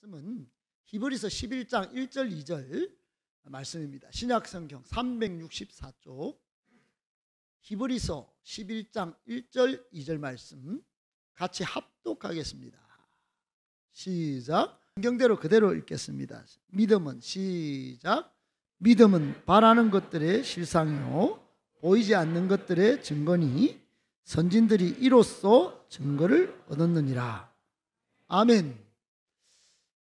말씀은 히브리서 11장 1절 2절 말씀입니다. 신약성경 364쪽 히브리서 11장 1절 2절 말씀 같이 합독하겠습니다. 시작. 성경대로 그대로 읽겠습니다. 믿음은 시작. 믿음은 바라는 것들의 실상이요 보이지 않는 것들의 증거니 선진들이 이로써 증거를 얻었느니라. 아멘.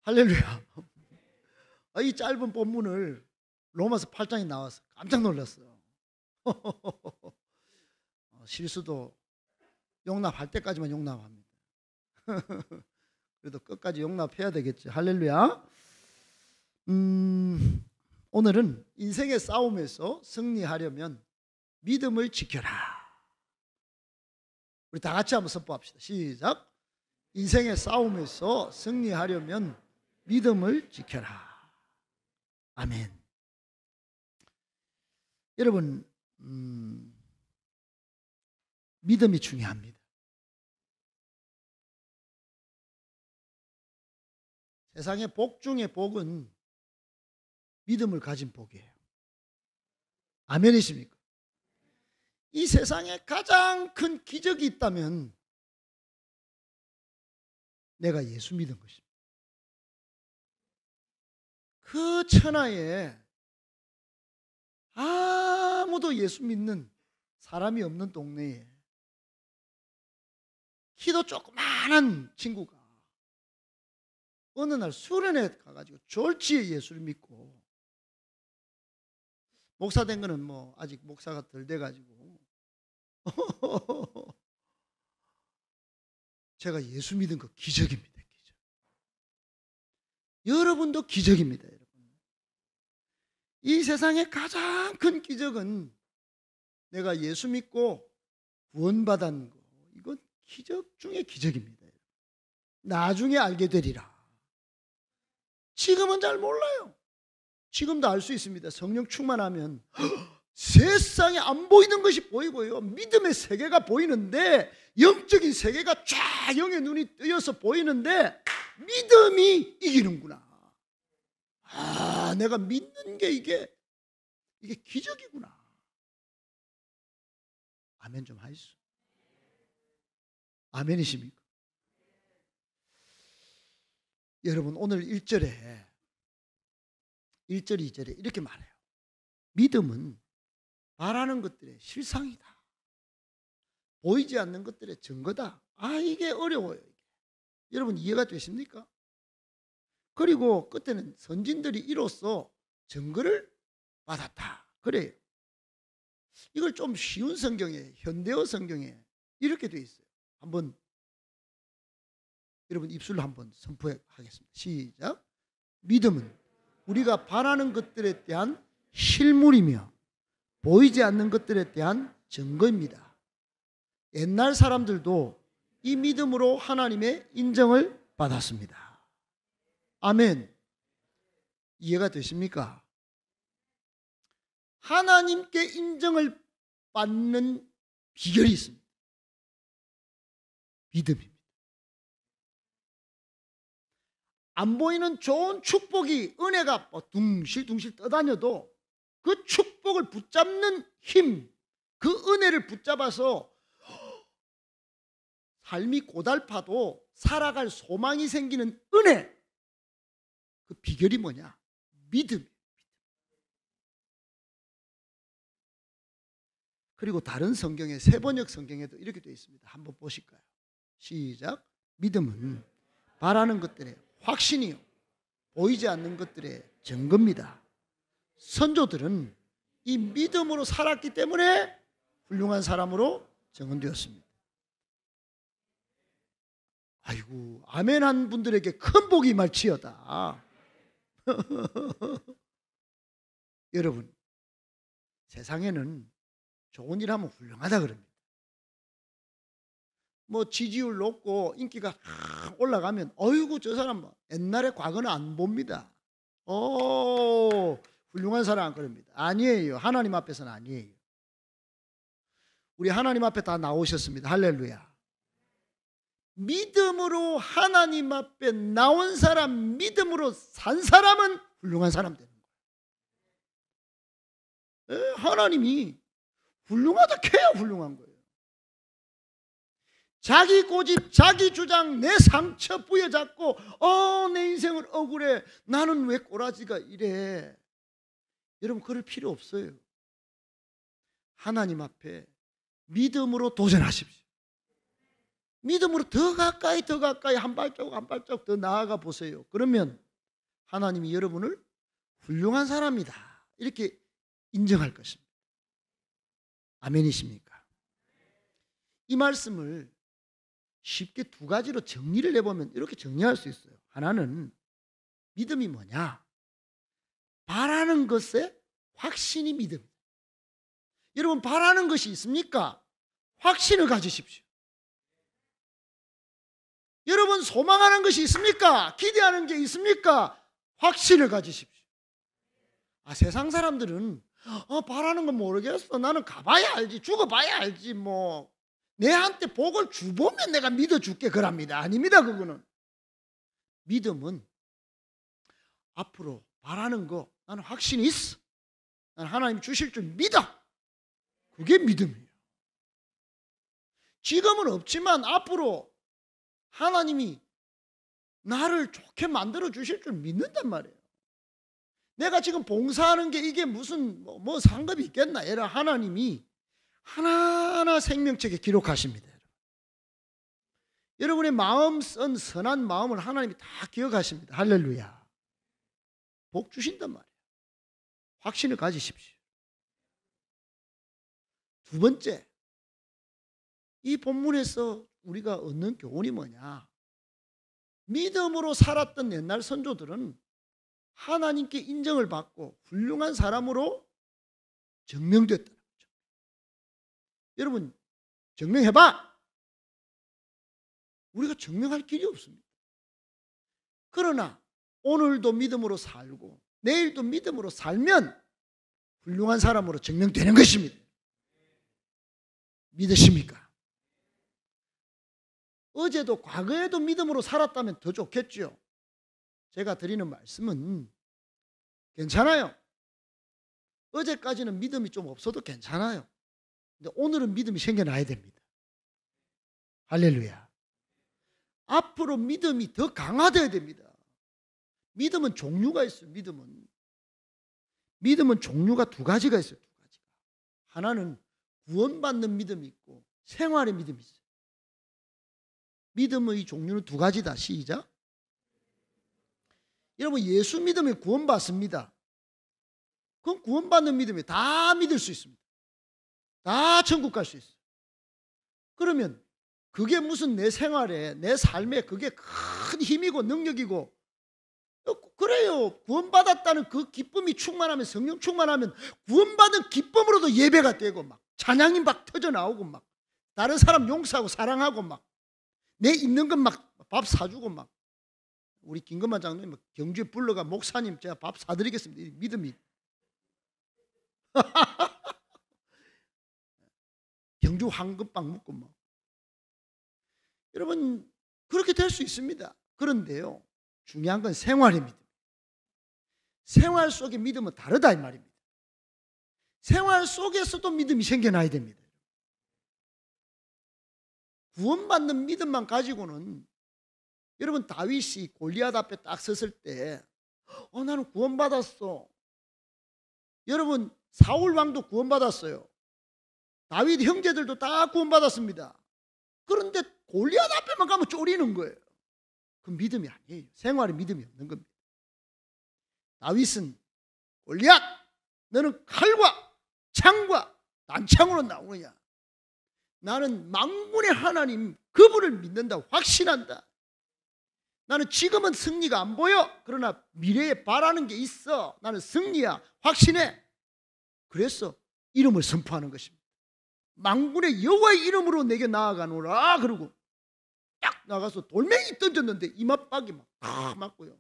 할렐루야. 이 짧은 본문을 로마서 8장에 나와서 깜짝 놀랐어요. 실수도 용납할 때까지만 용납합니다. 그래도 끝까지 용납해야 되겠죠. 할렐루야. 오늘은 인생의 싸움에서 승리하려면 믿음을 지켜라. 우리 다 같이 한번 선포합시다. 시작. 인생의 싸움에서 승리하려면 믿음을 지켜라. 아멘. 여러분, 믿음이 중요합니다. 세상의 복 중의 복은 믿음을 가진 복이에요. 아멘이십니까? 이 세상에 가장 큰 기적이 있다면 내가 예수 믿은 것입니다. 그 천하에 아무도 예수 믿는 사람이 없는 동네에 키도 조그만한 친구가 어느 날 수련회 가가지고 졸지에 예수를 믿고, 목사 된 거는 뭐 아직 목사가 덜 돼가지고 제가 예수 믿은 거 기적입니다. 기적. 여러분도 기적입니다. 여러분. 이 세상의 가장 큰 기적은 내가 예수 믿고 구원받은 거. 이건 기적 중의 기적입니다. 나중에 알게 되리라. 지금은 잘 몰라요. 지금도 알 수 있습니다. 성령 충만하면 세상에 안 보이는 것이 보이고요, 믿음의 세계가 보이는데, 영적인 세계가 쫙 영의 눈이 뜨여서 보이는데 믿음이 이기는구나. 내가 믿는 게 이게 기적이구나. 아멘 좀 하이소. 아멘이십니까? 여러분, 오늘 1절에 1절 2절에 이렇게 말해요. 믿음은 바라는 것들의 실상이다. 보이지 않는 것들의 증거다. 이게 어려워요. 이게. 여러분 이해가 되십니까? 그리고 끝에는 선진들이 이로써 증거를 받았다. 그래요. 이걸 좀 쉬운 성경에, 현대어 성경에 이렇게 되어 있어요. 한번 여러분 입술로 한번 선포하겠습니다. 시작. 믿음은 우리가 바라는 것들에 대한 실물이며 보이지 않는 것들에 대한 증거입니다. 옛날 사람들도 이 믿음으로 하나님의 인정을 받았습니다. 아멘. 이해가 되십니까? 하나님께 인정을 받는 비결이 있습니다. 믿음입니다. 안 보이는 좋은 축복이, 은혜가 둥실둥실 떠다녀도 그 축복을 붙잡는 힘, 그 은혜를 붙잡아서 삶이 고달파도 살아갈 소망이 생기는 은혜, 그 비결이 뭐냐? 믿음. 그리고 다른 성경에, 세번역 성경에도 이렇게 되어 있습니다. 한번 보실까요? 시작. 믿음은 바라는 것들의 확신이요 보이지 않는 것들의 증거입니다. 선조들은 이 믿음으로 살았기 때문에 훌륭한 사람으로 증언되었습니다. 아이고, 아멘한 분들에게 큰 복이 임할지어다. 여러분, 세상에는 좋은 일 하면 훌륭하다 그럽니다. 뭐 지지율 높고 인기가 올라가면 어이구 저 사람 옛날에 과거는 안 봅니다. 훌륭한 사람 그럽니다. 아니에요. 하나님 앞에서는 아니에요. 우리 하나님 앞에 다 나오셨습니다. 할렐루야. 믿음으로 하나님 앞에 나온 사람, 믿음으로 산 사람은 훌륭한 사람 되는 거예요. 하나님이 훌륭하다 해야 훌륭한 거예요. 자기 고집, 자기 주장, 내 상처 부여잡고 내 인생은 억울해, 나는 왜 꼬라지가 이래. 여러분, 그럴 필요 없어요. 하나님 앞에 믿음으로 도전하십시오. 믿음으로 더 가까이 한 발자국 더 나아가 보세요. 그러면 하나님이 여러분을 훌륭한 사람이다 이렇게 인정할 것입니다. 아멘이십니까? 이 말씀을 쉽게 두 가지로 정리를 해보면 이렇게 정리할 수 있어요. 하나는 믿음이 뭐냐? 바라는 것에 확신이 믿음이다. 여러분, 바라는 것이 있습니까? 확신을 가지십시오. 여러분, 소망하는 것이 있습니까? 기대하는 게 있습니까? 확신을 가지십시오. 세상 사람들은 바라는 건 모르겠어, 나는 가봐야 알지, 죽어봐야 알지, 뭐 내한테 복을 주보면 내가 믿어줄게, 그럽니다. 아닙니다. 그거는 믿음은 앞으로 바라는 거 나는 확신이 있어, 나는 하나님 주실 줄 믿어. 그게 믿음이에요. 지금은 없지만 앞으로 하나님이 나를 좋게 만들어 주실 줄 믿는단 말이에요. 내가 지금 봉사하는 게 이게 무슨 뭐 상급이 있겠나. 얘라 하나님이 하나하나 생명책에 기록하십니다. 여러분의 마음 쓴 선한 마음을 하나님이 다 기억하십니다. 할렐루야. 복 주신단 말이에요. 확신을 가지십시오. 두 번째, 이 본문에서 우리가 얻는 교훈이 뭐냐? 믿음으로 살았던 옛날 선조들은 하나님께 인정을 받고 훌륭한 사람으로 증명됐다는 거죠. 여러분, 증명해봐. 우리가 증명할 길이 없습니다. 그러나 오늘도 믿음으로 살고 내일도 믿음으로 살면 훌륭한 사람으로 증명되는 것입니다. 믿으십니까? 어제도 과거에도 믿음으로 살았다면 더 좋겠죠. 제가 드리는 말씀은 괜찮아요. 어제까지는 믿음이 좀 없어도 괜찮아요. 근데 오늘은 믿음이 생겨나야 됩니다. 할렐루야. 앞으로 믿음이 더 강화되어야 됩니다. 믿음은 종류가 있어요. 믿음은 종류가 두 가지가 있어요. 두 가지가. 하나는 구원받는 믿음이 있고 생활의 믿음이 있어요. 믿음의 종류는 두 가지다. 시작. 여러분, 예수 믿으면 구원받습니다. 그건 구원받는 믿음이 다 믿을 수 있습니다. 다 천국 갈 수 있어요. 그러면 그게 무슨 내 생활에, 내 삶에 그게 큰 힘이고 능력이고, 그래요. 구원받았다는 그 기쁨이 충만하면, 성령 충만하면 구원받은 기쁨으로도 예배가 되고 막 찬양이 막 터져 나오고 막 다른 사람 용서하고 사랑하고 막 내 있는 것 막 밥 사주고 막. 우리 김건만 장로님 경주에 불러가 목사님 제가 밥 사드리겠습니다. 믿음이 경주 황금빵 먹고 막. 여러분, 그렇게 될 수 있습니다. 그런데요, 중요한 건 생활의 믿음. 생활 속의 믿음은 다르다 이 말입니다. 생활 속에서도 믿음이 생겨나야 됩니다. 구원받는 믿음만 가지고는, 여러분, 다윗이 골리앗 앞에 딱 섰을 때 나는 구원받았어. 여러분, 사울 왕도 구원받았어요. 다윗 형제들도 다 구원받았습니다. 그런데 골리앗 앞에만 가면 쫄리는 거예요. 그 믿음이 아니에요. 생활의 믿음이 없는 겁니다. 다윗은 골리앗, 너는 칼과 창과 난창으로 나오느냐? 나는 만군의 하나님 그분을 믿는다, 확신한다. 나는 지금은 승리가 안 보여. 그러나 미래에 바라는 게 있어. 나는 승리야, 확신해. 그래서 이름을 선포하는 것입니다. 만군의 여호와의 이름으로 내게 나아가노라. 그러고 딱 나가서 돌멩이 던졌는데 이마박이 막 다 맞고요.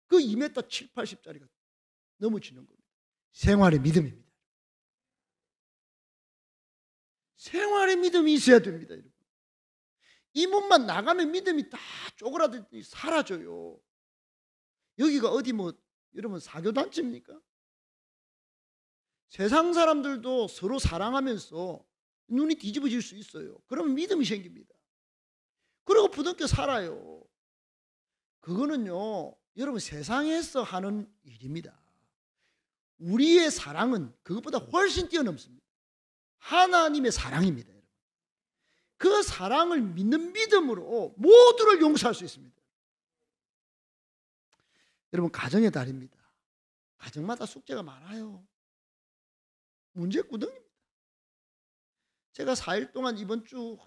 그 2m 7, 80짜리가 넘어지는 겁니다. 생활의 믿음입니다. 생활의 믿음이 있어야 됩니다. 여러분. 이 문만 나가면 믿음이 다 쪼그라들더니 사라져요. 여기가 어디 뭐 여러분 사교단체입니까? 세상 사람들도 서로 사랑하면서 눈이 뒤집어질 수 있어요. 그러면 믿음이 생깁니다. 그리고 부둥켜 살아요. 그거는요, 여러분 세상에서 하는 일입니다. 우리의 사랑은 그것보다 훨씬 뛰어넘습니다. 하나님의 사랑입니다. 여러분. 그 사랑을 믿는 믿음으로 모두를 용서할 수 있습니다. 여러분, 가정의 달입니다. 가정마다 숙제가 많아요. 문제구덩입니다. 제가 4일 동안 이번 주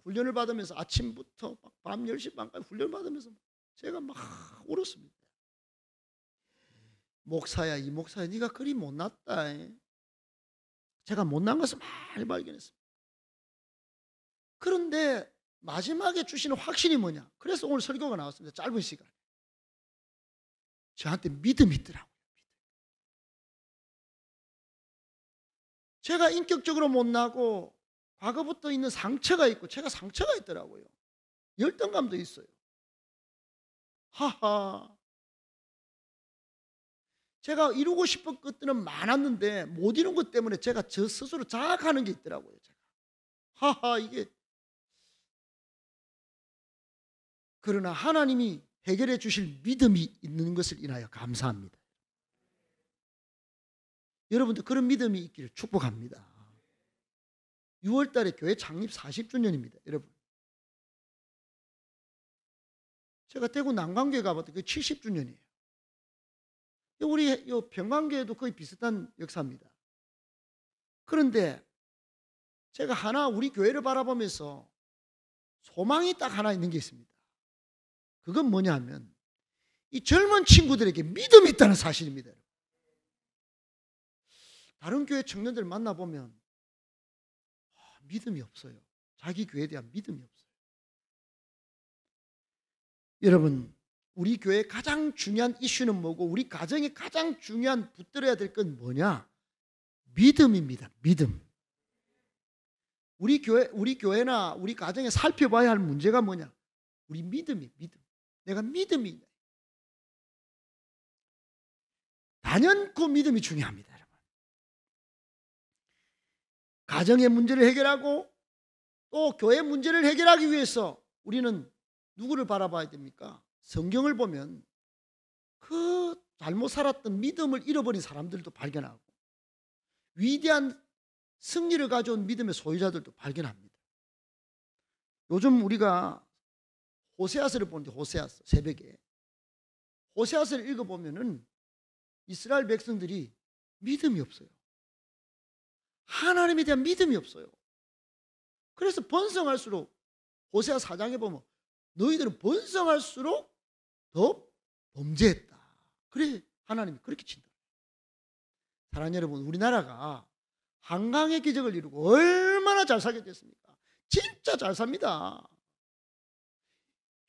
훈련을 받으면서 아침부터 밤 10시 반까지 훈련을 받으면서 제가 막 울었습니다. 목사야, 이 목사야, 네가 그리 못났다. 제가 못난 것을 많이 발견했습니다. 그런데 마지막에 주시는 확신이 뭐냐? 그래서 오늘 설교가 나왔습니다. 짧은 시간에. 저한테 믿음이 있더라고요. 제가 인격적으로 못나고 과거부터 있는 상처가 있고 제가 상처가 있더라고요. 열등감도 있어요. 하하. 제가 이루고 싶은 것들은 많았는데 못 이룬 것 때문에 제가 저 스스로 자학하는 게 있더라고요. 제가. 하하, 이게. 그러나 하나님이 해결해 주실 믿음이 있는 것을 인하여 감사합니다. 여러분들 그런 믿음이 있기를 축복합니다. 6월 달에 교회 창립 40주년입니다. 여러분. 제가 대구 난강교회 가봤더니 그 70주년이에요. 우리 평강교회도 거의 비슷한 역사입니다. 그런데 제가 하나 우리 교회를 바라보면서 소망이 딱 하나 있는 게 있습니다. 그건 뭐냐 하면 이 젊은 친구들에게 믿음이 있다는 사실입니다. 다른 교회 청년들 만나보면 믿음이 없어요. 자기 교회에 대한 믿음이 없어요. 여러분, 우리 교회의 가장 중요한 이슈는 뭐고 우리 가정의 가장 중요한 붙들어야 될 건 뭐냐? 믿음입니다. 믿음. 우리 교회나 우리 가정에 살펴봐야 할 문제가 뭐냐? 우리 믿음이에요. 믿음. 내가 믿음이 있냐? 단연코 믿음이 중요합니다. 여러분. 가정의 문제를 해결하고 또 교회 문제를 해결하기 위해서 우리는 누구를 바라봐야 됩니까? 성경을 보면 그 잘못 살았던 믿음을 잃어버린 사람들도 발견하고 위대한 승리를 가져온 믿음의 소유자들도 발견합니다. 요즘 우리가 호세아서를 보는데 호세아서 새벽에 호세아서를 읽어보면은 이스라엘 백성들이 믿음이 없어요. 하나님에 대한 믿음이 없어요. 그래서 번성할수록 호세아 4장에 보면 너희들은 번성할수록 더 범죄했다. 그래 하나님이 그렇게 친다. 사랑하는 여러분, 우리나라가 한강의 기적을 이루고 얼마나 잘 살게 됐습니까? 진짜 잘 삽니다.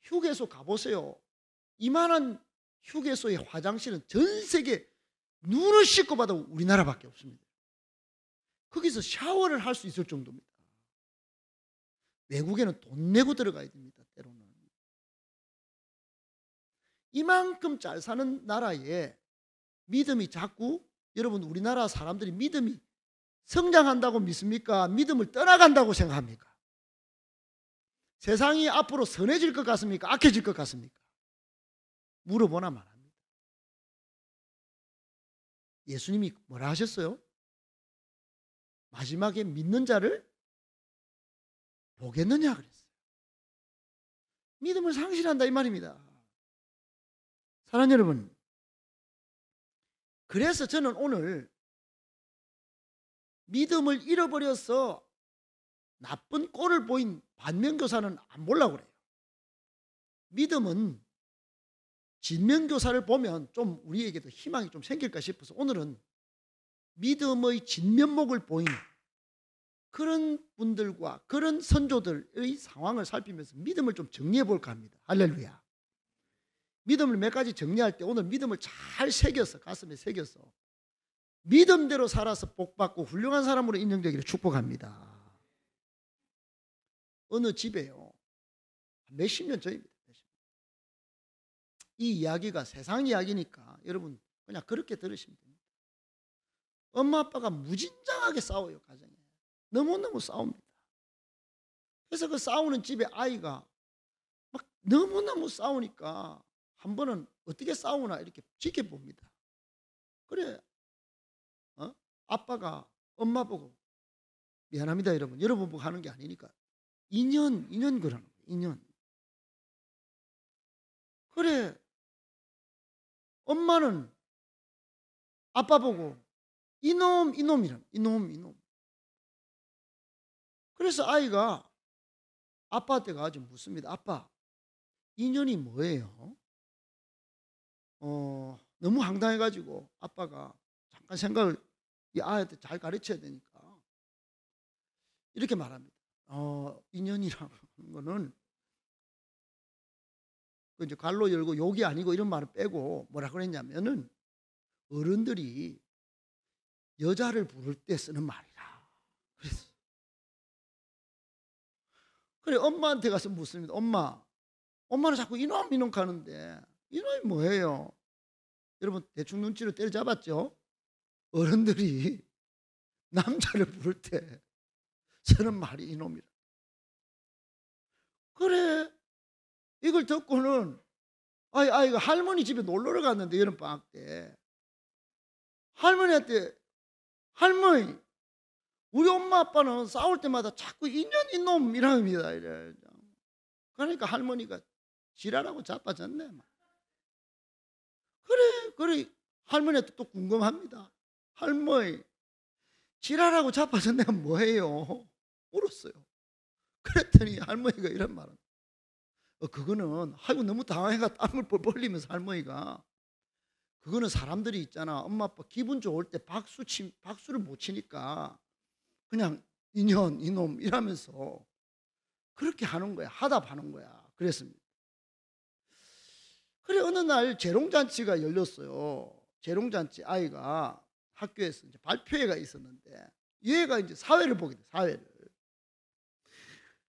휴게소 가보세요. 이만한 휴게소의 화장실은 전 세계 눈을 씻고 봐도 우리나라밖에 없습니다. 거기서 샤워를 할 수 있을 정도입니다. 외국에는 돈 내고 들어가야 됩니다. 때로는. 이만큼 잘 사는 나라에 믿음이 자꾸 여러분 우리나라 사람들이 믿음이 성장한다고 믿습니까? 믿음을 떠나간다고 생각합니까? 세상이 앞으로 선해질 것 같습니까? 악해질 것 같습니까? 물어보나 말합니다. 예수님이 뭐라 하셨어요? 마지막에 믿는 자를 보겠느냐 그랬어요. 믿음을 상실한다 이 말입니다. 사랑하는 여러분, 그래서 저는 오늘 믿음을 잃어버려서 나쁜 꼴을 보인 반면교사는 안 보려고 그래요. 믿음은 진면교사를 보면 좀 우리에게도 희망이 좀 생길까 싶어서 오늘은 믿음의 진면목을 보인 그런 분들과 그런 선조들의 상황을 살피면서 믿음을 좀 정리해 볼까 합니다. 할렐루야. 믿음을 몇 가지 정리할 때 오늘 믿음을 잘 새겨서 가슴에 새겨서 믿음대로 살아서 복받고 훌륭한 사람으로 인정되기를 축복합니다. 어느 집에요 몇십 년 전입니다. 이 이야기가 세상 이야기니까 여러분 그냥 그렇게 들으시면 됩니다. 엄마 아빠가 무진장하게 싸워요. 가정에 너무너무 싸웁니다. 그래서 그 싸우는 집에 아이가 막 너무너무 싸우니까 한 번은 어떻게 싸우나 이렇게 지켜봅니다. 그래 아빠가 엄마 보고 미안합니다 여러분, 여러분 보고 하는 게 아니니까 2년 그러는 거예요. 2년. 그래 엄마는 아빠 보고 이놈이란 이놈. 그래서 아이가 아빠한테 가서 묻습니다. 아빠, 인연이 뭐예요? 너무 황당해가지고 아빠가 잠깐 생각을 이 아이한테 잘 가르쳐야 되니까 이렇게 말합니다. 인연이라는 거는 그 이제 갈로 열고 욕이 아니고 이런 말을 빼고 뭐라 그랬냐면은 어른들이 여자를 부를 때 쓰는 말이라. 그래서 그래 엄마한테 가서 묻습니다. 엄마는 자꾸 이놈 가는데 이놈이 뭐예요? 여러분 대충 눈치로 때려잡았죠? 어른들이 남자를 부를 때 쓰는 말이 이놈이라. 그래 이걸 듣고는 아이가 할머니 집에 놀러를 갔는데 여름방학 때 할머니한테 할머니 우리 엄마 아빠는 싸울 때마다 자꾸 이놈 이랍니다. 이래. 그러니까 할머니가 지랄하고 자빠졌네. 그래 할머니한테 또 궁금합니다. 할머니 지랄하고 자빠졌네가 뭐예요? 물었어요. 그랬더니 할머니가 이런 말은 그거는 아이고 너무 당황해가 땀을 뻘뻘 흘리면서 할머니가 그거는 사람들이 있잖아 엄마 아빠 기분 좋을 때 박수를 못 치니까 그냥 이놈 이러면서 그렇게 하는 거야. 하답하는 거야. 그랬습니다. 그래 어느 날 재롱잔치가 열렸어요. 재롱잔치 아이가 학교에서 이제 발표회가 있었는데 얘가 이제 사회를 보게 돼.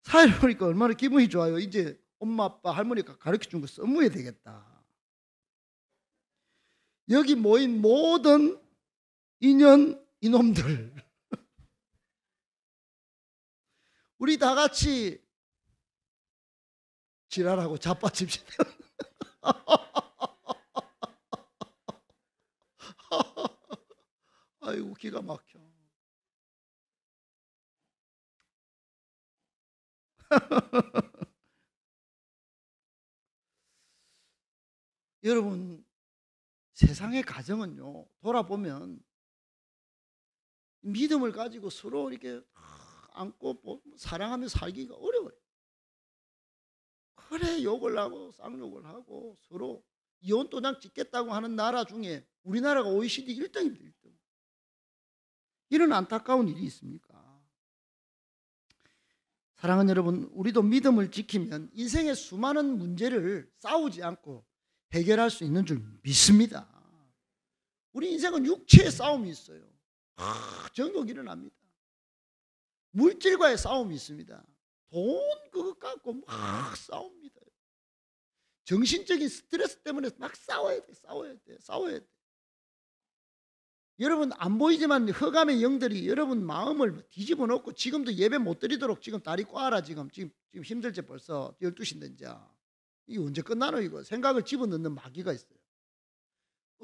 사회를 보니까 얼마나 기분이 좋아요. 이제 엄마 아빠 할머니가 가르쳐준 거 써무해야 되겠다. 여기 모인 모든 이놈들 우리 다 같이 지랄하고 자빠집시다. 아이고 기가 막혀. 여러분 세상의 가정은요 돌아보면 믿음을 가지고 서로 이렇게 안고 사랑하며 살기가 어려워요. 그래 욕을 하고 쌍욕을 하고 서로 이혼도장 찍겠다고 하는 나라 중에 우리나라가 OECD 1등입니다. 1등. 이런 안타까운 일이 있습니까? 사랑하는 여러분, 우리도 믿음을 지키면 인생의 수많은 문제를 싸우지 않고 해결할 수 있는 줄 믿습니다. 우리 인생은 육체의 싸움이 있어요. 정욕이 일어납니다. 물질과의 싸움이 있습니다. 돈 그거 갖고 막 싸웁니다. 정신적인 스트레스 때문에 막 싸워야 돼. 여러분 안 보이지만 흑암의 영들이 여러분 마음을 뒤집어 놓고 지금도 예배 못 드리도록 지금 다리 꽈라 지금 힘들지 벌써 12시인데 이제 이게 언제 끝나노 이거 생각을 집어넣는 마귀가 있어요.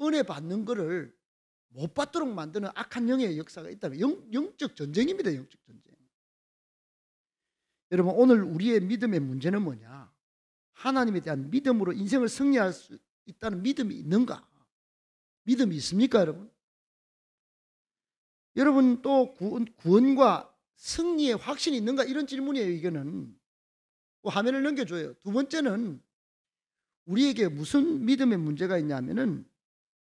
은혜 받는 거를 못 받도록 만드는 악한 영의 역사가 있다면 영적 전쟁입니다. 영적 전쟁. 여러분 오늘 우리의 믿음의 문제는 뭐냐? 하나님에 대한 믿음으로 인생을 승리할 수 있다는 믿음이 있는가? 믿음이 있습니까 여러분? 여러분 또 구원과 승리의 확신이 있는가? 이런 질문이에요. 이거는 화면을 넘겨줘요. 두 번째는 우리에게 무슨 믿음의 문제가 있냐면은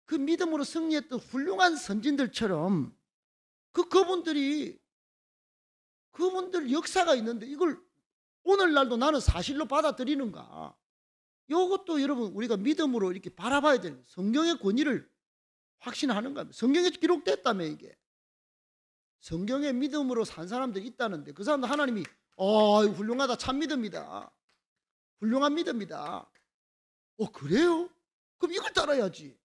그 믿음으로 승리했던 훌륭한 선진들처럼 그분들 역사가 있는데 이걸 오늘날도 나는 사실로 받아들이는가? 이것도 여러분 우리가 믿음으로 이렇게 바라봐야 되는 성경의 권위를 확신하는 겁니다. 성경에 기록됐다며 이게. 성경에 믿음으로 산 사람들이 있다는데 그 사람들 하나님이 훌륭하다 참 믿음이다. 훌륭한 믿음이다. 그래요? 그럼 이걸 따라야지.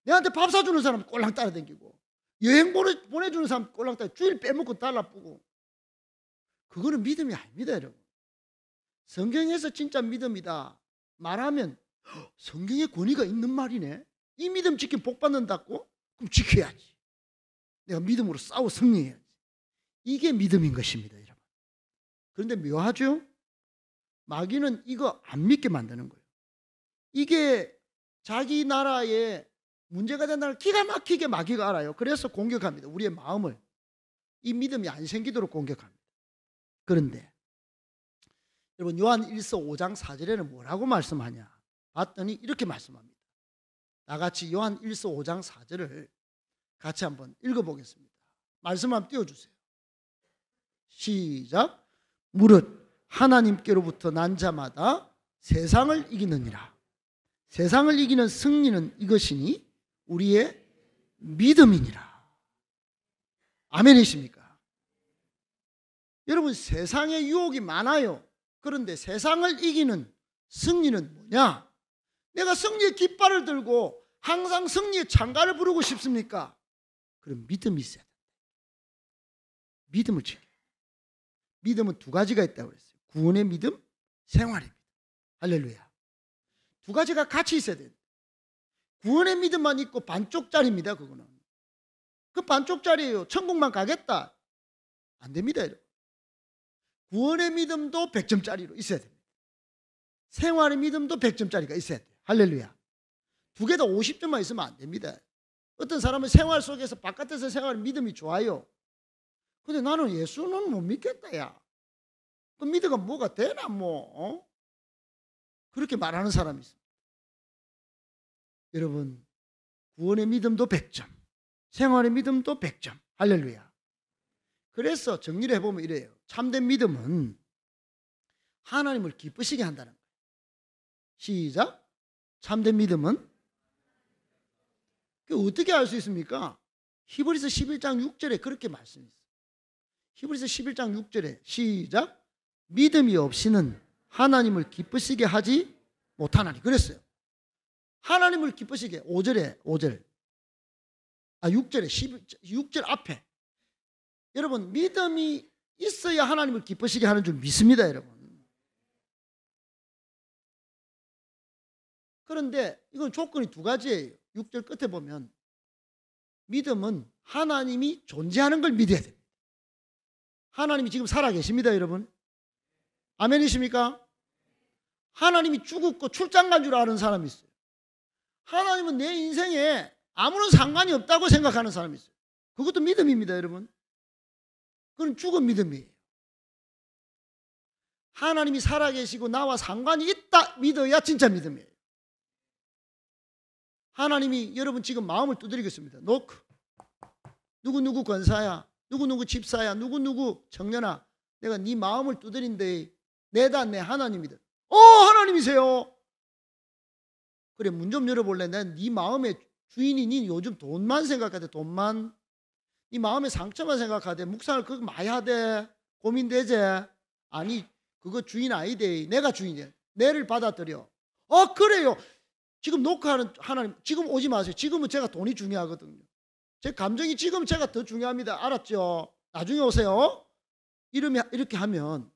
내한테 밥 사주는 사람 꼴랑 따라다니고, 여행 보내주는 사람 꼴랑 따라, 주일 빼먹고 달라붙고. 그거는 믿음이 아닙니다, 여러분. 성경에서 진짜 믿음이다 말하면 성경에 권위가 있는 말이네. 이 믿음 지키면 복 받는다고? 그럼 지켜야지. 내가 믿음으로 싸워 승리해야지. 이게 믿음인 것입니다, 여러분. 그런데 묘하죠? 마귀는 이거 안 믿게 만드는 거예요. 이게 자기 나라에 문제가 된다는 걸 기가 막히게 마귀가 알아요. 그래서 공격합니다. 우리의 마음을. 이 믿음이 안 생기도록 공격합니다. 그런데 여러분, 요한 1서 5장 4절에는 뭐라고 말씀하냐 봤더니 이렇게 말씀합니다. 나같이 요한 1서 5장 4절을 같이 한번 읽어보겠습니다. 말씀 한번 띄워주세요. 시작. 무릇 하나님께로부터 난 자마다 세상을 이기느니라. 세상을 이기는 승리는 이것이니 우리의 믿음이니라. 아멘이십니까? 여러분, 세상에 유혹이 많아요. 그런데 세상을 이기는 승리는 뭐냐? 내가 승리의 깃발을 들고 항상 승리의 창가를 부르고 싶습니까? 그럼 믿음이 있어야 된다. 믿음을 지켜요. 믿음은 두 가지가 있다고 그랬어요. 구원의 믿음, 생활의 믿음. 할렐루야. 두 가지가 같이 있어야 돼요. 구원의 믿음만 있고 반쪽짜리입니다. 그거는. 그 반쪽짜리예요. 천국만 가겠다. 안 됩니다, 여러분. 구원의 믿음도 100점짜리로 있어야 됩니다. 생활의 믿음도 100점짜리가 있어야 돼요. 할렐루야. 두 개 다 50점만 있으면 안 됩니다. 어떤 사람은 생활 속에서 바깥에서 생활 믿음이 좋아요. 근데 나는 예수는 못 믿겠다, 야. 그 믿음가 뭐가 되나, 뭐. 그렇게 말하는 사람이 있습니다. 여러분, 구원의 믿음도 100점, 생활의 믿음도 100점. 할렐루야. 그래서 정리를 해보면 이래요. 참된 믿음은 하나님을 기쁘시게 한다는 거예요. 시작. 참된 믿음은 어떻게 알 수 있습니까? 히브리서 11장 6절에 그렇게 말씀했어요. 히브리서 11장 6절에 시작. 믿음이 없이는 하나님을 기쁘시게 하지 못하나니. 그랬어요. 하나님을 기쁘시게 5절에 6절에 6절 앞에 여러분, 믿음이 있어야 하나님을 기쁘시게 하는 줄 믿습니다, 여러분. 그런데 이건 조건이 두 가지예요. 6절 끝에 보면 믿음은 하나님이 존재하는 걸 믿어야 됩니다. 하나님이 지금 살아계십니다, 여러분. 아멘이십니까? 하나님이 죽었고 출장 간 줄 아는 사람이 있어요. 하나님은 내 인생에 아무런 상관이 없다고 생각하는 사람이 있어요. 그것도 믿음입니다, 여러분. 그건 죽은 믿음이에요. 하나님이 살아계시고 나와 상관이 있다 믿어야 진짜 믿음이에요. 하나님이 여러분 지금 마음을 두드리겠습니다. 노크. 누구누구 권사야, 누구누구 집사야, 누구누구 청년아, 내가 네 마음을 두드린데 내다 내 하나님이다. 하나님이세요. 그래, 문 좀 열어볼래? 난 네 마음의 주인이니. 요즘 돈만 생각하대. 돈만. 네 마음의 상처만 생각하대. 묵상을 그거 많이 하대. 고민되지? 아니, 그거 주인 아니대. 내가 주인이야. 내를 받아들여. 그래요. 지금 녹화하는 하나님, 지금 오지 마세요. 지금은 제가 돈이 중요하거든요. 제 감정이 지금 제가 더 중요합니다. 알았죠? 나중에 오세요. 이렇게 하면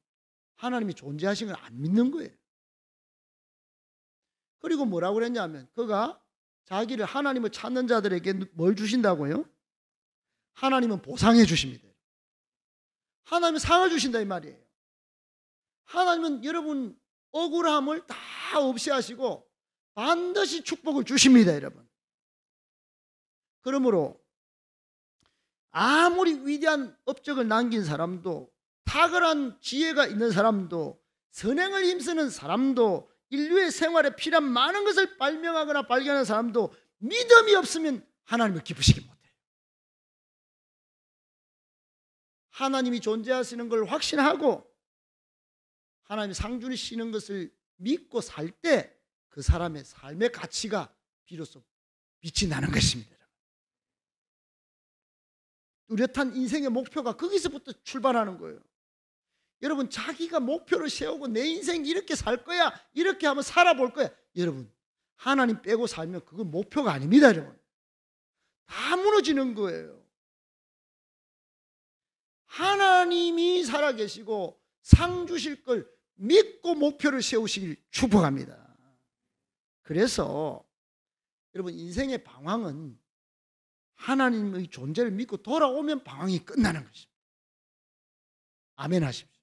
하나님이 존재하신 걸 안 믿는 거예요. 그리고 뭐라고 그랬냐면 그가 자기를 하나님을 찾는 자들에게 뭘 주신다고요? 하나님은 보상해 주십니다. 하나님은 상을 주신다 이 말이에요. 하나님은 여러분 억울함을 다 없이 하시고 반드시 축복을 주십니다, 여러분. 그러므로 아무리 위대한 업적을 남긴 사람도, 탁월한 지혜가 있는 사람도, 선행을 힘쓰는 사람도, 인류의 생활에 필요한 많은 것을 발명하거나 발견하는 사람도 믿음이 없으면 하나님을 기쁘시게 못해요. 하나님이 존재하시는 걸 확신하고 하나님이 상 주시는 것을 믿고 살 때 그 사람의 삶의 가치가 비로소 빛이 나는 것입니다. 뚜렷한 인생의 목표가 거기서부터 출발하는 거예요. 여러분 자기가 목표를 세우고 내 인생 이렇게 살 거야, 이렇게 한번 살아볼 거야. 여러분 하나님 빼고 살면 그건 목표가 아닙니다. 여러분 다 무너지는 거예요. 하나님이 살아계시고 상 주실 걸 믿고 목표를 세우시길 축복합니다. 그래서 여러분 인생의 방황은 하나님의 존재를 믿고 돌아오면 방황이 끝나는 것입니다. 아멘 하십시오.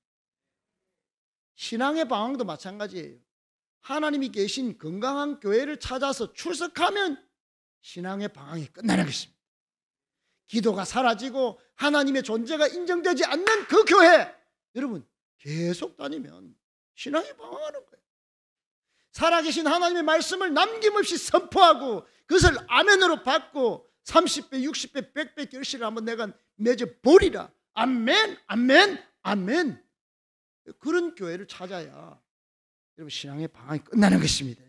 신앙의 방황도 마찬가지예요. 하나님이 계신 건강한 교회를 찾아서 출석하면 신앙의 방황이 끝나는 것입니다. 기도가 사라지고 하나님의 존재가 인정되지 않는 그 교회, 여러분 계속 다니면 신앙이 방황하는 거예요. 살아계신 하나님의 말씀을 남김없이 선포하고 그것을 아멘으로 받고 30배, 60배, 100배 결실을 한번 내가 맺어버리라. 아멘, 아멘, 아멘. 그런 교회를 찾아야 여러분 신앙의 방황이 끝나는 것입니다.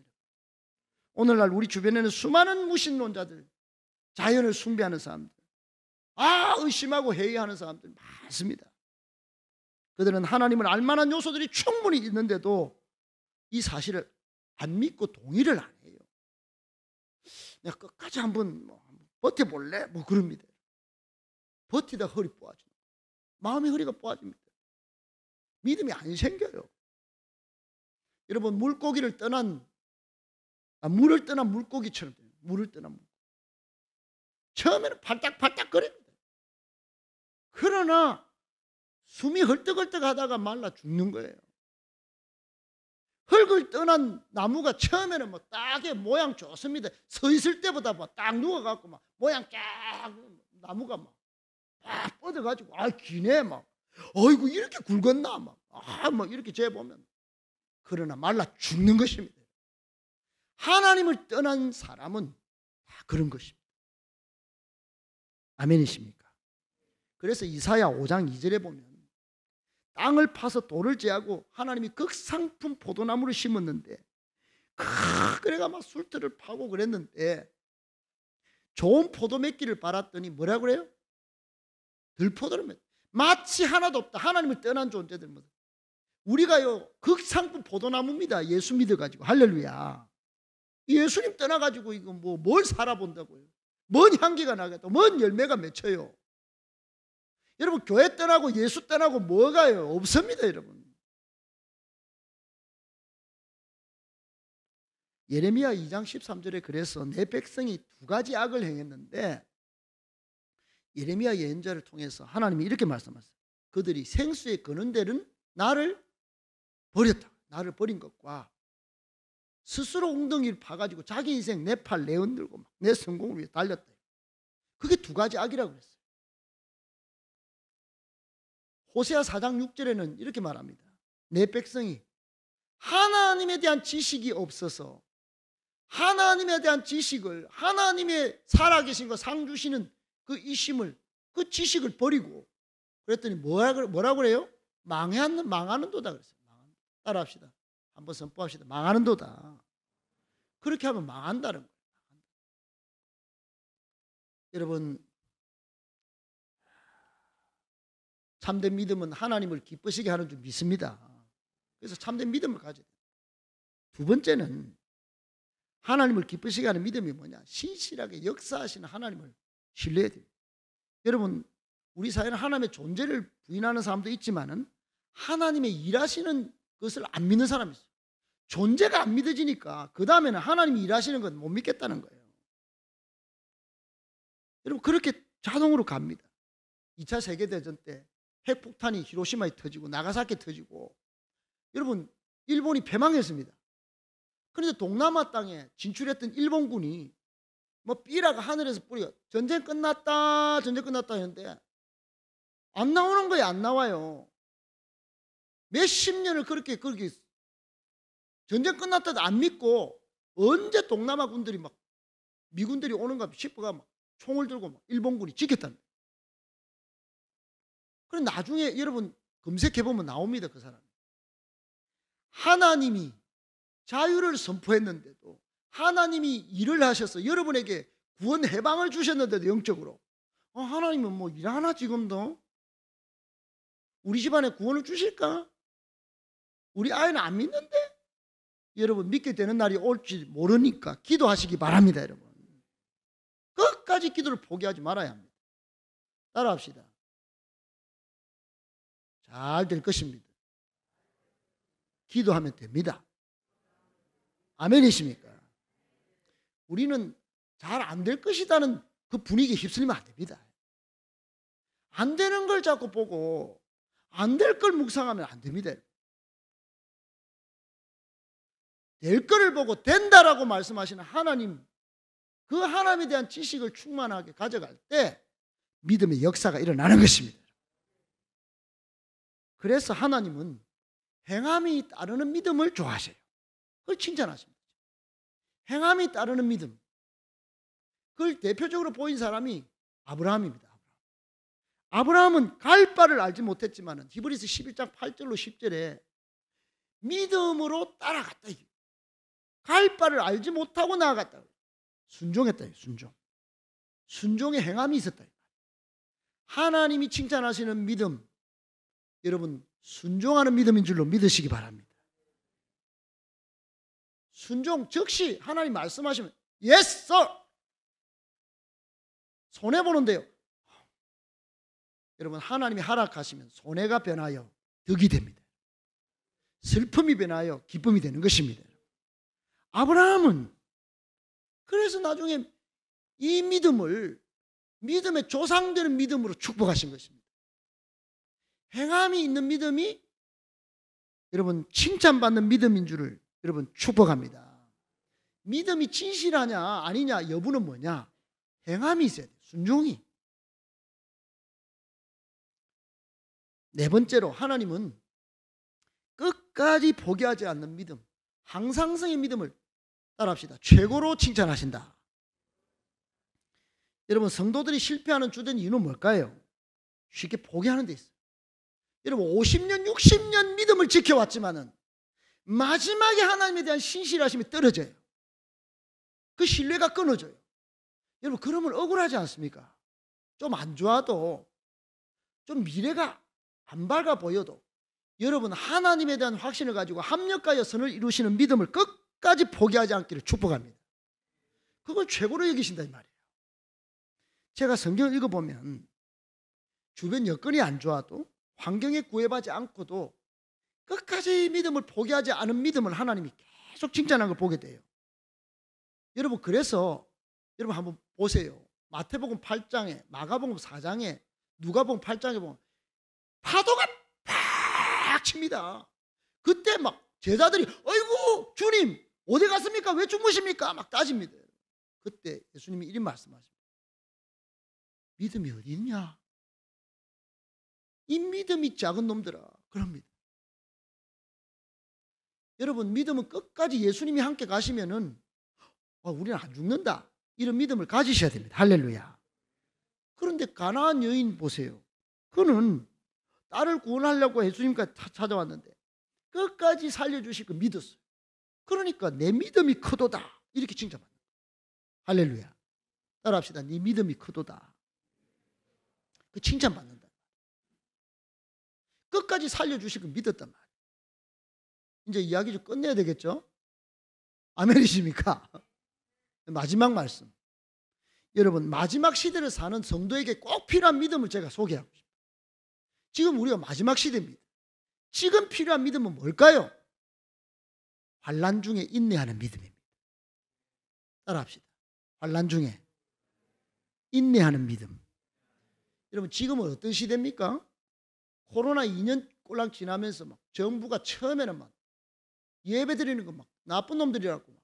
오늘날 우리 주변에는 수많은 무신론자들, 자연을 숭배하는 사람들, 의심하고 회의하는 사람들 많습니다. 그들은 하나님을 알만한 요소들이 충분히 있는데도 이 사실을 안 믿고 동의를 안 해요. 내가 끝까지 한번 버텨볼래? 그럽니다. 버티다 허리 뽀아져. 마음의 허리가 뽀아집니다. 믿음이 안 생겨요. 여러분 물고기를 떠난 물을 떠난 물고기처럼 돼요. 물을 떠난 물고기. 처음에는 팔딱팔딱 거립니다. 그러나 숨이 헐떡헐떡 하다가 말라 죽는 거예요. 흙을 떠난 나무가 처음에는 딱에 모양 좋습니다. 서 있을 때보다 딱 누워갖고 모양 쫙 나무가 딱 뻗어가지고 기네 어이구 이렇게 굵었나 이렇게 재보면 그러나 말라 죽는 것입니다. 하나님을 떠난 사람은 다 그런 것입니다. 아멘이십니까? 그래서 이사야 5장 2절에 보면 땅을 파서 돌을 제하고 하나님이 극상품 포도나무를 심었는데 그래가 술틀을 파고 그랬는데 좋은 포도 맺기를 바랐더니 뭐라 그래요? 들포도를 맺. 마치 하나도 없다. 하나님을 떠난 존재들 우리가요 극상품 포도나무입니다. 예수 믿어가지고 할렐루야. 예수님 떠나가지고 이거 뭘 살아본다고요? 뭔 향기가 나겠다. 뭔 열매가 맺혀요? 여러분 교회 떠나고 예수 떠나고 뭐가요? 없습니다. 여러분. 예레미야 2장 13절에 그래서 내 백성이 두 가지 악을 행했는데 예레미야 예언자를 통해서 하나님이 이렇게 말씀하셨어요. 그들이 생수에 거는 데는 나를 버렸다. 나를 버린 것과 스스로 웅덩이를 파가지고 자기 인생 내 팔 내흔들고 내 성공을 위해 달렸다. 그게 두 가지 악이라고 그랬어요. 호세아 4장 6절에는 이렇게 말합니다. 내 백성이 하나님에 대한 지식이 없어서 하나님에 대한 지식을 하나님의 살아계신 거 상 주시는 그 이심을 그 지식을 버리고 그랬더니 뭐라고 그래요? 망하는 도다 그랬어요. 따라합시다. 한번 선포합시다. 망하는 도다. 그렇게 하면 망한다는 거예요. 여러분 참된 믿음은 하나님을 기쁘시게 하는 줄 믿습니다. 그래서 참된 믿음을 가져야 돼요. 두 번째는 하나님을 기쁘시게 하는 믿음이 뭐냐? 신실하게 역사하시는 하나님을 신뢰해야 돼요. 여러분 우리 사회는 하나님의 존재를 부인하는 사람도 있지만은 하나님의 일하시는 것을 안 믿는 사람이 있어요. 존재가 안 믿어지니까 그 다음에는 하나님이 일하시는 건 못 믿겠다는 거예요. 여러분 그렇게 자동으로 갑니다. 2차 세계대전 때 핵폭탄이 히로시마에 터지고 나가사키에 터지고 여러분 일본이 패망했습니다. 그런데 동남아 땅에 진출했던 일본군이 삐라가 하늘에서 뿌리가 전쟁 끝났다 했는데 안 나오는 거예요. 안 나와요. 몇십 년을 그렇게 전쟁 끝났다도 안 믿고 언제 동남아 군들이 미군들이 오는가 싶어가 총을 들고 일본군이 지켰답니다. 그럼 나중에 여러분 검색해보면 나옵니다. 그 사람. 하나님이 자유를 선포했는데도 하나님이 일을 하셔서 여러분에게 구원 해방을 주셨는데도 영적으로 하나님은 일하나 지금도? 우리 집안에 구원을 주실까? 우리 아이는 안 믿는데? 여러분, 믿게 되는 날이 올지 모르니까 기도하시기 바랍니다. 여러분, 끝까지 기도를 포기하지 말아야 합니다. 따라합시다. 잘 될 것입니다. 기도하면 됩니다. 아멘이십니까? 우리는 잘 안 될 것이라는 그 분위기에 휩쓸리면 안 됩니다. 안 되는 걸 자꾸 보고 안 될 걸 묵상하면 안 됩니다. 될 거를 보고 된다라고 말씀하시는 하나님, 그 하나님에 대한 지식을 충만하게 가져갈 때 믿음의 역사가 일어나는 것입니다. 그래서 하나님은 행함이 따르는 믿음을 좋아하셔요. 그걸 칭찬하십니다. 행함이 따르는 믿음. 그걸 대표적으로 보인 사람이 아브라함입니다. 아브라함은 갈 바를 알지 못했지만 히브리서 11장 8절로 10절에 믿음으로 따라갔다. 갈 바를 알지 못하고 나아갔다. 순종했다. 순종의 행함이 있었다. 하나님이 칭찬하시는 믿음, 여러분 순종하는 믿음인 줄로 믿으시기 바랍니다. 순종 즉시 하나님 말씀하시면 Yes, sir! 손해보는데요. 여러분, 하나님이 허락하시면 손해가 변하여 덕이 됩니다. 슬픔이 변하여 기쁨이 되는 것입니다. 아브라함은 그래서 나중에 이 믿음을 믿음의 조상되는 믿음으로 축복하신 것입니다. 행함이 있는 믿음이 여러분 칭찬받는 믿음인 줄을 여러분 축복합니다. 믿음이 진실하냐 아니냐 여부는 뭐냐? 행함이 있어야 돼요. 순종이. 네 번째로 하나님은 끝까지 포기하지 않는 믿음, 항상성의 믿음을 따라합시다. 최고로 칭찬하신다. 여러분, 성도들이 실패하는 주된 이유는 뭘까요? 쉽게 포기하는 데 있어요. 여러분, 50년 60년 믿음을 지켜왔지만은 마지막에 하나님에 대한 신실하심이 떨어져요. 그 신뢰가 끊어져요. 여러분, 그러면 억울하지 않습니까? 좀 안 좋아도, 좀 미래가 안 밝아 보여도 여러분, 하나님에 대한 확신을 가지고 합력하여 선을 이루시는 믿음을 끝까지 포기하지 않기를 축복합니다. 그걸 최고로 여기신다 이 말이에요. 제가 성경을 읽어보면 주변 여건이 안 좋아도 환경에 구애받지 않고도 끝까지 믿음을 포기하지 않은 믿음을 하나님이 계속 칭찬하는 걸 보게 돼요. 여러분, 그래서 여러분 한번 보세요. 마태복음 8장에, 마가복음 4장에, 누가복음 8장에 보면 파도가 팍 칩니다. 그때 막 제자들이 어이구 주님 어디 갔습니까? 왜 주무십니까? 막 따집니다. 그때 예수님이 이런 말씀하십니다. 믿음이 어디 있냐? 이 믿음이 작은 놈들아. 그럽니다. 여러분, 믿음은 끝까지 예수님이 함께 가시면은 우리는 안 죽는다. 이런 믿음을 가지셔야 됩니다. 할렐루야. 그런데 가나안 여인 보세요. 그는 딸을 구원하려고 예수님까지 찾아왔는데 끝까지 살려주실 거 믿었어요. 그러니까 내 믿음이 크도다. 이렇게 칭찬받는 거예요. 할렐루야. 따라합시다. 네 믿음이 크도다. 그 칭찬받는다. 끝까지 살려주실 거 믿었단 말이에요. 이제 이야기 좀 끝내야 되겠죠? 아멘이십니까? 마지막 말씀. 여러분, 마지막 시대를 사는 성도에게 꼭 필요한 믿음을 제가 소개하고 싶어요. 지금 우리가 마지막 시대입니다. 지금 필요한 믿음은 뭘까요? 환난 중에 인내하는 믿음입니다. 따라합시다. 환난 중에 인내하는 믿음. 여러분, 지금은 어떤 시대입니까? 코로나 2년 꼴랑 지나면서 막 정부가 처음에는 막 예배 드리는 거 막 나쁜 놈들이라고 막.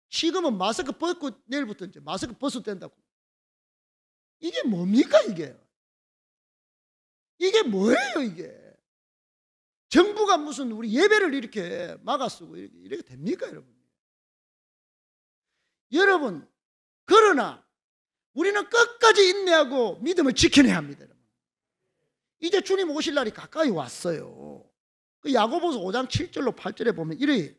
지금은 마스크 벗고 내일부터 이제 마스크 벗어도 된다고. 이게 뭡니까 이게? 이게 뭐예요 이게? 정부가 무슨 우리 예배를 이렇게 막아쓰고 이렇게 됩니까 여러분? 여러분, 그러나 우리는 끝까지 인내하고 믿음을 지켜내야 합니다. 여러분. 이제 주님 오실 날이 가까이 왔어요. 그 야고보서 5장 7절로 8절에 보면 이래.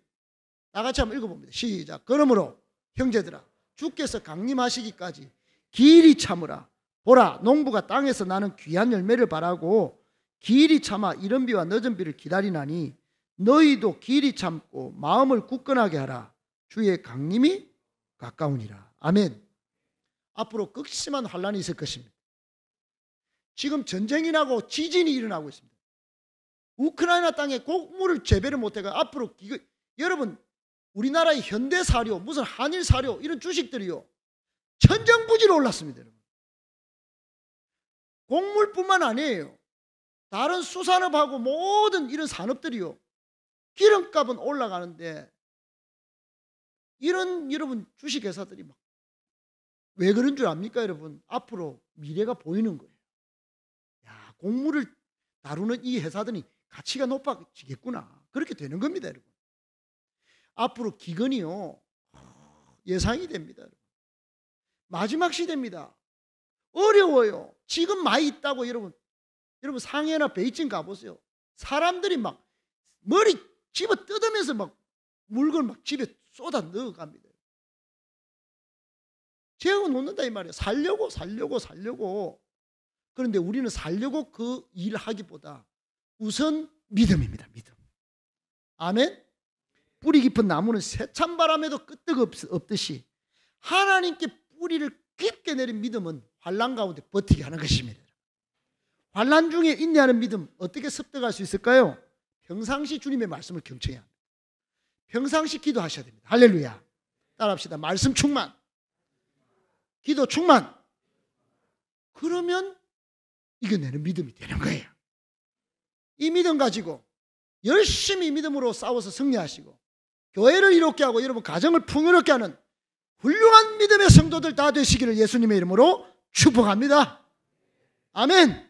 나같이 한번 읽어봅니다. 시작. 그러므로 형제들아, 주께서 강림하시기까지 길이 참으라. 보라, 농부가 땅에서 나는 귀한 열매를 바라고 길이 참아 이른 비와 늦은 비를 기다리나니 너희도 길이 참고 마음을 굳건하게 하라. 주의 강림이 가까우니라. 아멘. 앞으로 극심한 환란이 있을 것입니다. 지금 전쟁이 나고 지진이 일어나고 있습니다. 우크라이나 땅에 곡물을 재배를 못해가 앞으로 여러분 우리나라의 현대사료 무슨 한일사료 이런 주식들이요 천정부지로 올랐습니다. 여러분. 곡물뿐만 아니에요. 다른 수산업하고 모든 이런 산업들이요 기름값은 올라가는데 이런 여러분 주식회사들이 막 왜 그런 줄 압니까 여러분? 앞으로 미래가 보이는 거예요. 야, 곡물을 다루는 이 회사들이 가치가 높아지겠구나. 그렇게 되는 겁니다 여러분. 앞으로 기근이요 예상이 됩니다. 여러분. 마지막 시대입니다. 어려워요. 지금 많이 있다고 여러분 상해나 베이징 가보세요. 사람들이 막 머리 집어 뜯으면서 막 물건 막 집에 쏟아 넣어갑니다. 재워 놓는다 이 말이에요. 살려고. 그런데 우리는 살려고 그 일을 하기보다 우선 믿음입니다. 믿음. 아멘. 뿌리 깊은 나무는 세찬 바람에도 끄떡 없듯이 하나님께 뿌리를 깊게 내린 믿음은 환난 가운데 버티게 하는 것입니다. 환난 중에 인내하는 믿음 어떻게 습득할 수 있을까요? 평상시 주님의 말씀을 경청해야 합니다. 평상시 기도하셔야 됩니다. 할렐루야. 따라합시다. 말씀 충만, 기도 충만. 그러면 이겨내는 믿음이 되는 거예요. 이 믿음 가지고 열심히 믿음으로 싸워서 승리하시고 교회를 이롭게 하고 여러분 가정을 풍요롭게 하는 훌륭한 믿음의 성도들 다 되시기를 예수님의 이름으로 축복합니다. 아멘.